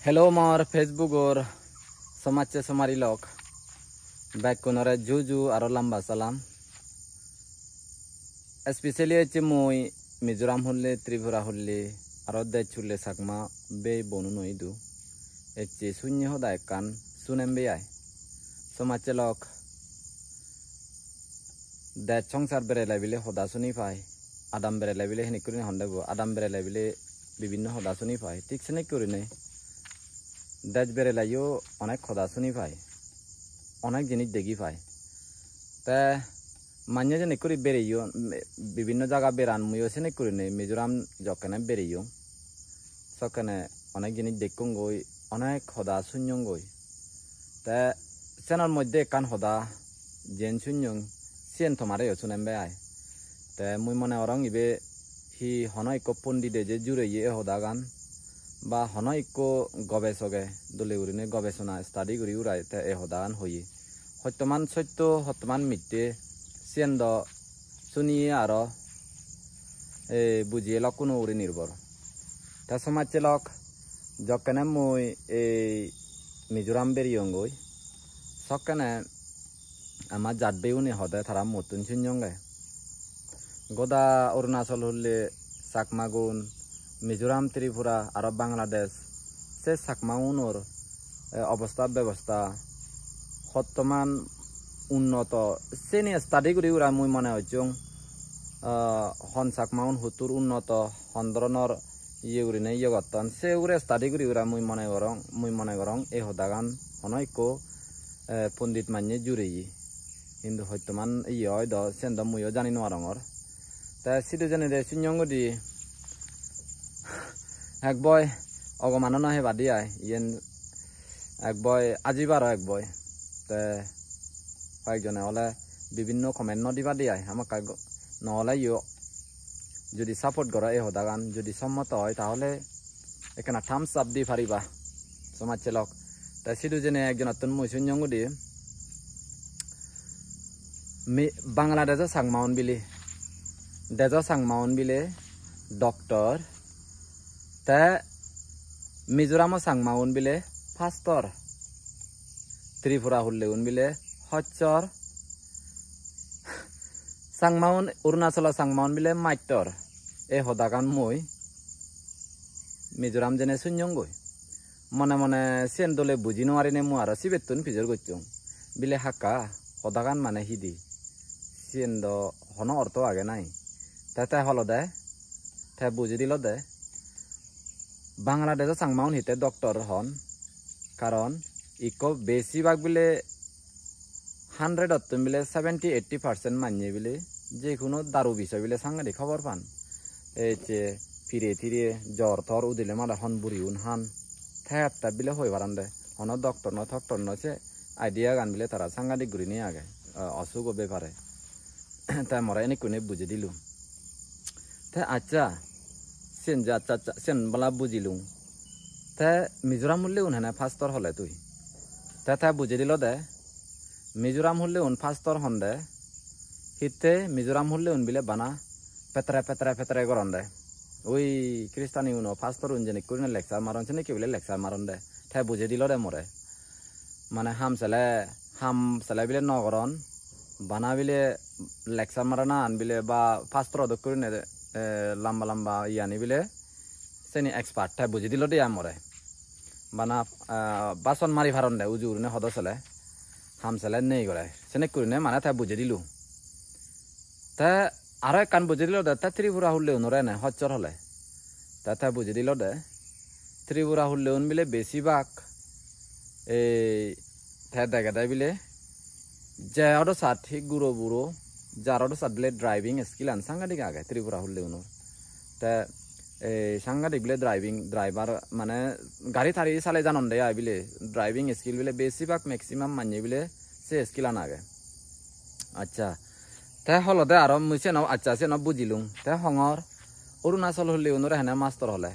hello मोर Facebook और समाज से समारी लोग बैक कोनरे जुजू आरो लंबा सलाम स्पेशली एचे मुई मिजोराम हुल्ले त्रिपुरा हुल्ले आरो देश हुल्ले सकमा बे बोनु नोइदु एचे शून्य होदा कान सुनेम बे आय समाज से लोग देश संसार बेरेला बिले होदा सुनी पाय आदाम बेरेला बिले हनिकुरिन हंदेबो आदाम बेरेला बिले विभिन्न होदा सुनी पाय ठीक से नहीं कुरिने देश बेरेलायो अनेक होदा सुनी पाय अनेक जिनिस देखी पाय ते मान्य जने कुरी बेरेयो विभिन्न जगह बेरान मुयो से नहीं कुरिने मिजोराम जकने बेरेयो सकने अनेक जिनिस देखुंगोई अनेक होदा सुन्योंगोई ते सेनर मध्य कान होदा जेन सुन्यों सियन थमारे सुनेम बे आय ते मुई मने अरंग इबे हि हनय को पंडिते जे जुरे ये होदा गान বা হন ইকো গবেষকে দলে উরিনে গবেষণা স্টাডি করি উড়াই তে এ হদান হই সত্যমান সত্য সত্যমান মিথ্যে সেন্দ শুনিয়ে আর এ বুঝিয়ে লক কোনো উড়ি নির্ভর তা সমাজ লক যকেনে মই এই মিজোরাম বেরিয়ঙ্গই সকেনে আমার জাতবে উনি হদে তারা মতুন শুনজঙ্গে গোদা অরুণাচল হলে চাকমাগুন মিজোরাম ত্রিপুরা আর বাংলাদেশ সে সাকমাউনোর অবস্থা ব্যবস্থা বর্তমান উন্নত সে নিয়ে স্টাডি করি ওরা মুই মনে হচ্ছং হন সাকমাউন হুতুর উন্নত হন ধরনের ইয়ে করি না ইয়ে করতাম সে উড়ে স্টাডি করি ওরা মুই মনে করং এই হদাগান অনেক পণ্ডিত মানিয়ে জুড়ে কিন্তু বর্তমান ইয়ে হয় দ সেন্দ মুইও জানি নোয়ারঙর তা সিটে জানি রে সুnyongদি এক বয় অগমানো নাহে বাদি আয় ইয়েন এক বয় আজিবার এক বয় তে কয়েকজনে হলে বিভিন্ন কমেন্ট নদিবা দি আয় আমাকে নহলে ইয়ে যদি সাপোর্ট করে এই হদাগান যদি সম্মত হয় তাহলে এখানে থামস আপ দি পারিবা সমাজ লোক তাই সিধু জেনে একজন অত্যন্ত মই সুnyongদি বাংলাদেশে সাংমাউন বিলি দেশ সাংমাউন বিলে ডক্টর তে মিজোরামও সাংমাউন বিলে ফাস্টর ত্রিপুরা হুল্লে উন বিলে হচ্চর সাংমাউন অরুণাচল সাংমাউন বিলে মাইটর এ হদাগান মই মিজোরাম জেনে সুnyongই মনে মনে সেন দলে বুঝি নোয়ারিনে মু আর সিবেতুন ফিজর গচ্ছং বিলে হাক্কা হদাগান মানে হিদি সেন দ হন অর্থ আগে নাই তাই হলো দে তাই বুঝি দিল দে বাংলাদেশে সাংমাউন হিতে ডক্টর হন কারণ ইকো বেশিরভাগ বিলে 100 অত্তম বিলে 70-80% মানিয়ে বিলে যে কোনো দারু বিষয় বিলে সাংঘাতিক খবর পান এই যে ফিরে ফিরে জ্বর থর উদিলে মালে হন বুড়ি উন হান থাকটা বিলে হয়ে পারান দে হন ডক্টর ন থক্টর নছে আইডিয়া গান বিলে তারা সাংঘাতিক ঘুরি নিয়ে আগে অসুখ ব্যাপারে তাই মরা এনে কোনে বুঝে দিলু তাই আচ্ছা সেন যা আচ্ছা সেন বলা বুঝিলুং তে মিজোরাম হলে উন হেনে ফাস্টর হলে তুই তে বুঝে দিল দে মিজোরাম হলে উন ফাস্টর হন দে হিতে মিজোরাম হলে উন বিলে বানা পেতরে গরন দে ওই খ্রিস্টানি উন ফাস্টর উন জেনে কুরিনে লেকচার মারন চেনে কি বলে লেকচার মারন দে তে বুঝে দিল দে মরে মানে হাম সেলে বিলে নগরন বানা বিলে লেকচার মারা না আন বিলে বা ফাস্টর অদক কুরিনে লম্বা লম্বা ইয়ানি বিলে সেনি এক্সপার্ট তাই বুঝি দিল দে আমরে বানা বাসন মারি ভারন দে উজুরনে হদ চলে হাম চলে নেই করে সেনে কুরিনে মানে তাই বুঝি দিলু তা আরো কান বুঝি দিল দে তা ত্রিপুরা হুল্লে উনরে নে হচ্চর হলে তাই বুঝি দিল দে ত্রিপুরা হুল্লে উন বিলে বেশিরভাগ এই দেখা দেয় বিলে যে অটো সাত ঠিক গুঁড়ো বুড়ো যার অটো সাত বিলে ড্রাইভিং স্কিল আন সাংঘাতিক আগে ত্রিপুরা হুল্লে উনো তা এই সাংঘাতিক বিলে ড্রাইভার মানে গাড়ি থারি চালে জানন দে আই বিলে ড্রাইভিং স্কিল বিলে বেশিরভাগ ম্যাক্সিমাম মানিয়ে বিলে সে স্কিল আন আগে আচ্ছা তাই হল দে আর মুছে ন আচ্ছা সে ন বুঝিলুং তাই হঙর অরুণাচল হলে উনরে হেনে মাস্টর হলে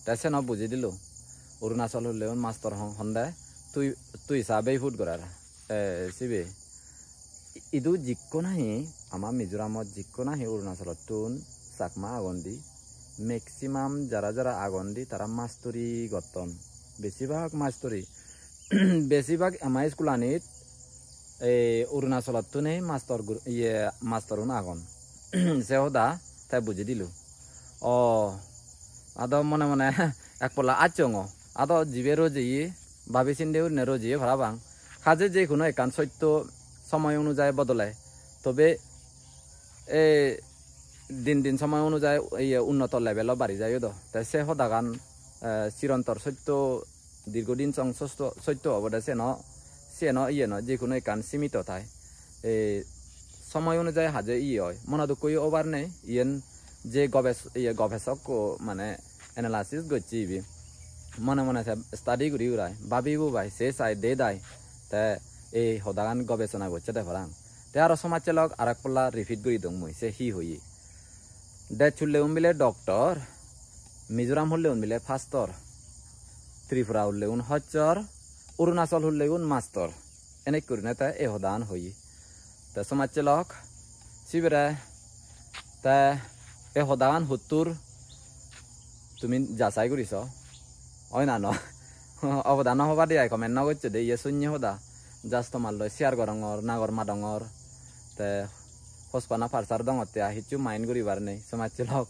তাই সে ন বুঝি দিলু অরুণাচল হলে উন মাস্টর হন দে তুই চাবেই ফুট করার সিবে ইদু জিক্কো নাহি আমার মিজোরামত জিক্কো নাহি অরুণাচলত তুন চাকমা আগন্দি ম্যাক্সিমাম যারা আগন্দি তারা মাস্তুরি গতন বেছিভাগ মাষ্টৰি বেছিভাগ আমাৰ স্কুলানিত এই অৰুণাচলতো নেই মাষ্টৰ আগন সে সদা তাই বুঝি দিল আদো মনে মনে এক পলা আচং আদো জিবে রোজিয়ে ভাবি চিন্তে উড়নে রোজিয়ে ভাড়াবাং কাজে যে কোনো একান সত্য সময় অনুযায়ী বদলায় তবে এই দিন সময় অনুযায়ী উন্নত লেভেলও বাড়ি যায় তো তাই সে সদাগান চিরন্তর সত্য দীর্ঘদিন সত্য অবদা সে যিকোনো একান সীমিত থাকে এই সময় অনুযায়ী হাজে হয় মনে দুঃখ ওভার নেই যে গবেষক মানে এনালাইসিস করছি মনে মনে স্টাডি করি উড়ায় ভাবিবো ভাই সে চাই দে দায় তে এই সদাগান গবেষণা করছে দে ফরাং তে আরো সমাজে লগ আর এক পল্লা রিপিট করি দং মই সে হই দে চুললে মিলে ডক্টর মিজোরাম হলে মিলে ফাস্টর ত্রিপুরা হলে হচ্চর অরুণাচল হলে মাস্টর এনে করি না তা এ সদান হই তে সমাজে লগ সিবেরে তে এ সদাগান সত্তর তুমি যাচাই করিছ হয় না অবদান হবা দিয়ে কমেন্ট নগরছে দে শূন্য সদা জাস্ট তোমার লয় শেয়ার গরঙর নাগর মাডঙর তে হসপানা ফার্সার দঙতে আহিচু মাইন্ড করিবার নেই সমাজে লগ